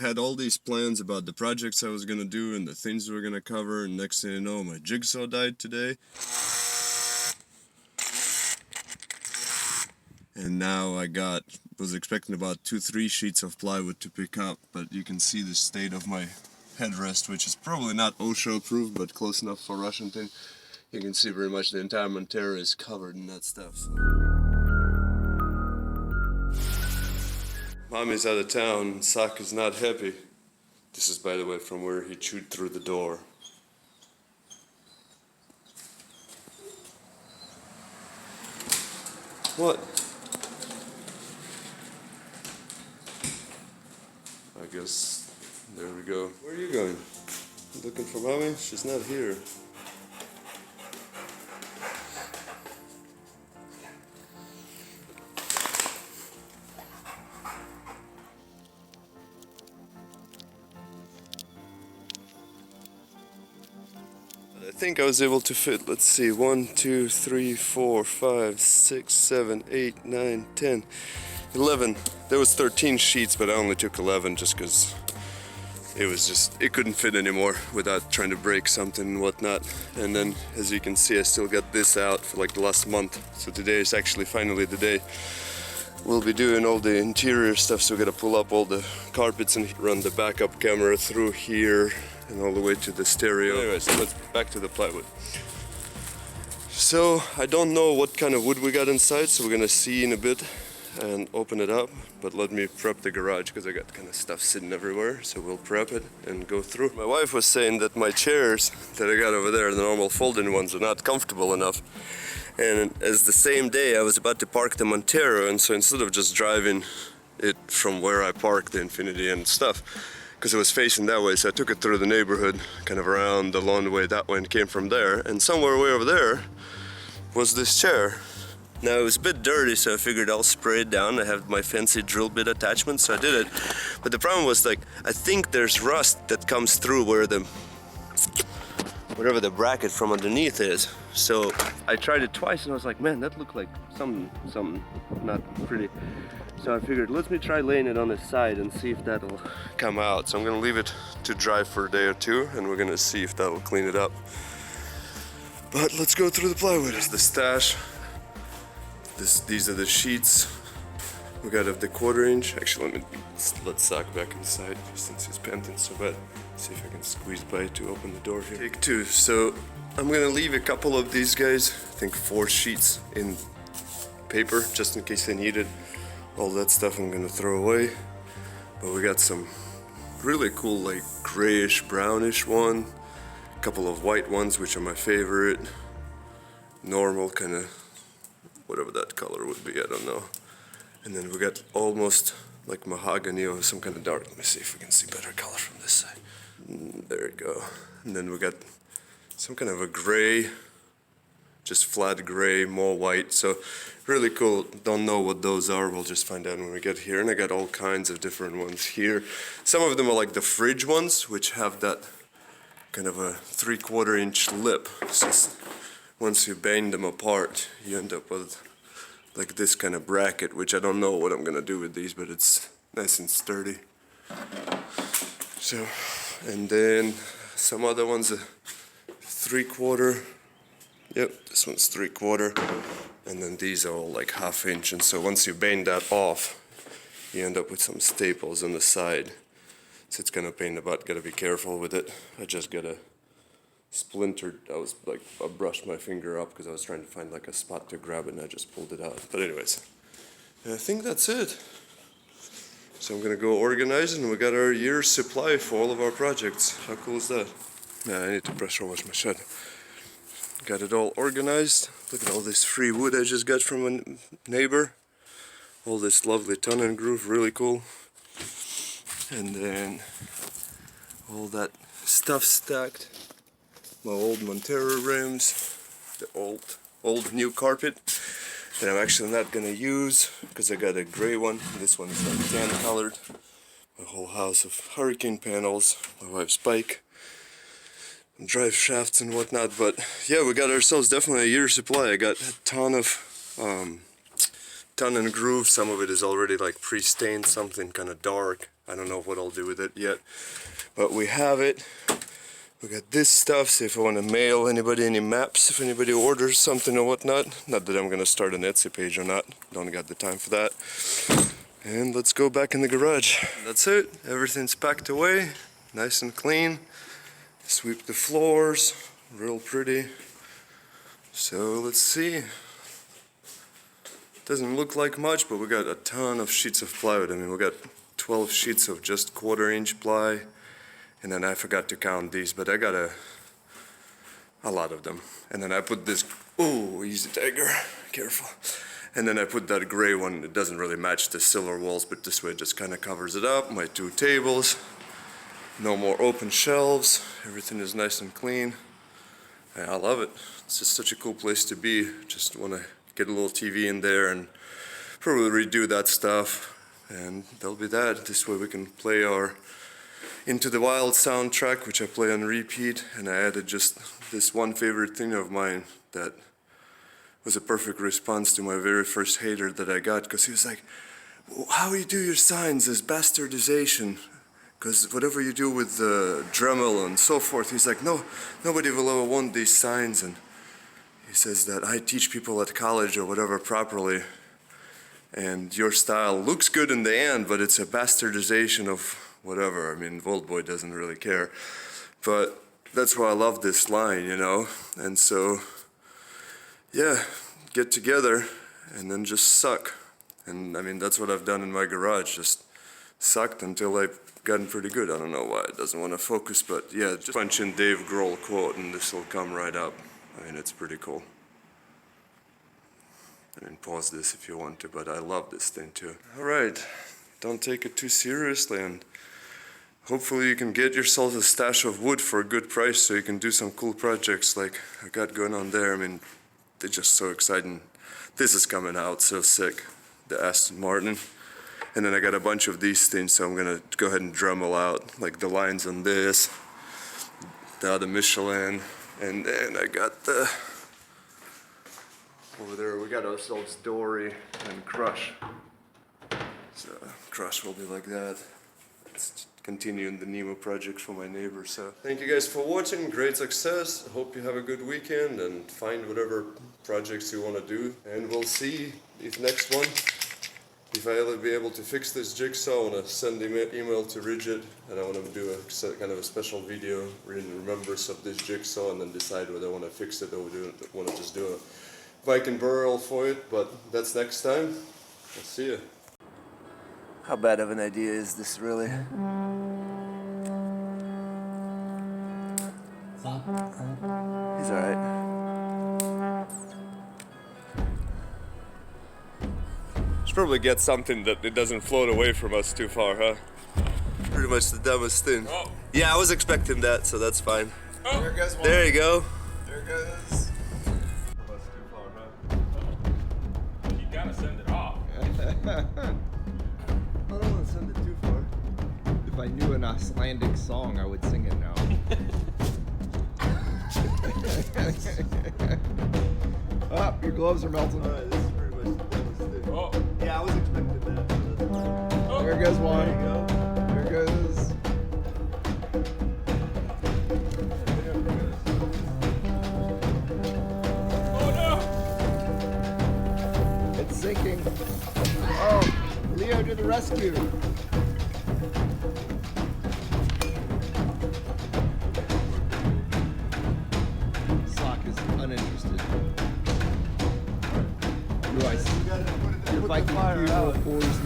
I had all these plans about the projects I was gonna do and the things we were gonna cover, and next thing you know, my jigsaw died today. And now I was expecting about 2-3 sheets of plywood to pick up, but you can see the state of my headrest, which is probably not OSHA approved, but close enough for Russian thing. You can see pretty much the entire Montero is covered in that stuff. So. Mommy's out of town, Sak is not happy. This is, by the way, from where he chewed through the door. What? I guess, there we go. Where are you going? Looking for Mommy? She's not here. I think I was able to fit, let's see, 1, 2, 3, 4, 5, 6, 7, 8, 9, 10, 11. There was 13 sheets, but I only took 11 just because it couldn't fit anymore without trying to break something and whatnot. And then, as you can see, I still got this out for like the last month. So today is actually finally the day. We'll be doing all the interior stuff, so we gotta pull up all the carpets and run the backup camera through here and all the way to the stereo. Anyways, let's back to the plywood. So I don't know what kind of wood we got inside, so we're gonna see in a bit and open it up. But let me prep the garage because I got kind of stuff sitting everywhere, so we'll prep it and go through. My wife was saying that my chairs that I got over there, the normal folding ones, are not comfortable enough. And as the same day I was about to park the Montero, and so instead of just driving it from where I parked the Infinity and stuff, because it was facing that way, so I took it through the neighborhood, kind of around the long way that way, and came from there. And somewhere way over there was this chair. Now it was a bit dirty, so I figured I'll spray it down. I have my fancy drill bit attachment, so I did it. But the problem was, like, I think there's rust that comes through where whatever the bracket from underneath is. So I tried it twice and I was like, man, that looked like something not pretty. So I figured, let me try laying it on the side and see if that'll come out. So I'm gonna leave it to dry for a day or two, and we're gonna see if that'll clean it up. But let's go through the plywood. Here's the stash. These are the sheets. We got the 1/4 inch. Actually, let's Sak back inside since he's panting so bad. See if I can squeeze by to open the door here. Take 2. So I'm gonna leave a couple of these guys, I think 4 sheets in paper, just in case they need it. All that stuff I'm gonna throw away. But we got some really cool, like, grayish, brownish one. A couple of white ones, which are my favorite. Normal, kind of, whatever that color would be, I don't know. And then we got almost like mahogany or some kind of dark. Let me see if we can see better color from this side. There we go. And then we got some kind of a gray, just flat gray, more white. So really cool. Don't know what those are. We'll just find out when we get here. And I got all kinds of different ones here. Some of them are like the fridge ones, which have that kind of a 3/4 inch lip. It's just, once you bang them apart, you end up with like this kind of bracket, which I don't know what I'm gonna do with these, but it's nice and sturdy. So, and then some other ones are 3/4. Yep, this one's 3/4. And then these are all like 1/2 inch. And so once you bang that off, you end up with some staples on the side. So it's kind of pain in the butt. Gotta be careful with it. I just got a splintered. I brushed my finger up because I was trying to find like a spot to grab it, and I just pulled it out. But anyways, I think that's it. So I'm gonna go organize, and we got our year's supply for all of our projects. How cool is that? Yeah, I need to pressure wash my shed. Got it all organized. Look at all this free wood I just got from a neighbor. All this lovely ton and groove, really cool. And then all that stuff stacked. My old Montero rims, the old new carpet that I'm actually not gonna use because I got a gray one. This one is like tan colored. A whole house of hurricane panels, my wife's bike, drive shafts and whatnot. But yeah, we got ourselves definitely a year's supply. I got a ton ton and groove. Some of it is already like pre-stained, something kind of dark. I don't know what I'll do with it yet, but we have it. We got this stuff, see if I want to mail anybody any maps, if anybody orders something or whatnot. Not that I'm gonna start an Etsy page or not, don't got the time for that. And let's go back in the garage. That's it, everything's packed away, nice and clean. Sweep the floors, real pretty. So let's see. Doesn't look like much, but we got a ton of sheets of plywood. I mean, we got 12 sheets of just 1/4-inch ply. And then I forgot to count these, but I got a lot of them. And then I put this, oh, easy tiger, careful. And then I put that gray one. It doesn't really match the silver walls, but this way it just kind of covers it up. My 2 tables, no more open shelves. Everything is nice and clean. And I love it. It's just such a cool place to be. Just want to get a little TV in there and probably redo that stuff. And that'll be that. This way we can play our Into the Wild soundtrack, which I play on repeat, and I added just this one favorite thing of mine that was a perfect response to my very first hater that I got, because he was like, how you do your signs is bastardization, because whatever you do with the Dremel and so forth, he's like, no, nobody will ever want these signs, and he says that I teach people at college or whatever properly, and your style looks good in the end, but it's a bastardization of whatever. I mean, Old Boy doesn't really care, but that's why I love this line, you know. And so, yeah, get together and then just suck. And I mean, that's what I've done in my garage, just sucked until I've gotten pretty good. I don't know why it doesn't want to focus, but yeah, just punch in Dave Grohl quote and this will come right up. I mean, it's pretty cool. I mean, pause this if you want to, but I love this thing too. All right, don't take it too seriously, and hopefully you can get yourself a stash of wood for a good price so you can do some cool projects like I got going on there. I mean, they're just so exciting. This is coming out so sick, the Aston Martin. And then I got a bunch of these things, so I'm gonna go ahead and Dremel out, like the lines on this, the other Michelin, and then I got the, over there we got ourselves Dory and Crush. So Crush will be like that. It's continuing the Nemo project for my neighbor. So thank you guys for watching. Great success. Hope you have a good weekend and find whatever projects you want to do. And we'll see if next one, if I'll be able to fix this jigsaw. I want to send an email to Rigid, and I want to do a kind of a special video in remembrance of this jigsaw, and then decide whether I want to fix it or want to just do a Viking Burial for it. But that's next time. I'll see you. How bad of an idea is this really? He's alright. Should probably get something that it doesn't float away from us too far, huh? Pretty much the dumbest thing. Oh. Yeah, I was expecting that, so that's fine. Oh. There goes one. There you go. There goes. That's too far, huh? You gotta send it off. I don't want to send it too far. If I knew an Icelandic song, I would sing it now. Ah, your gloves are melting. Alright, this is pretty much the dumbest thing. Oh. Yeah, I was expecting that. Oh. There goes one. There you go. There goes. Oh no! It's sinking. Oh. Leo to the rescue! Sock is uninterested. What do I see? Your Viking Burial pours